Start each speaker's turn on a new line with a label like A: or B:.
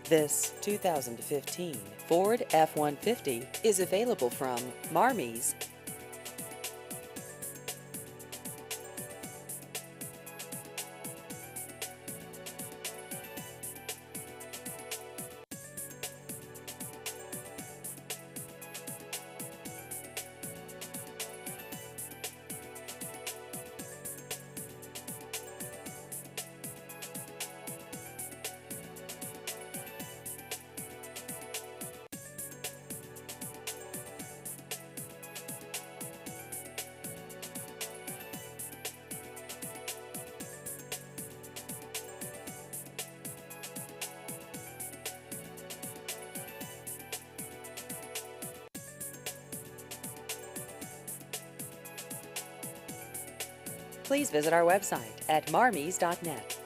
A: This 2015 Ford F-150 is available from Marmies. Please visit our website at marmies.net.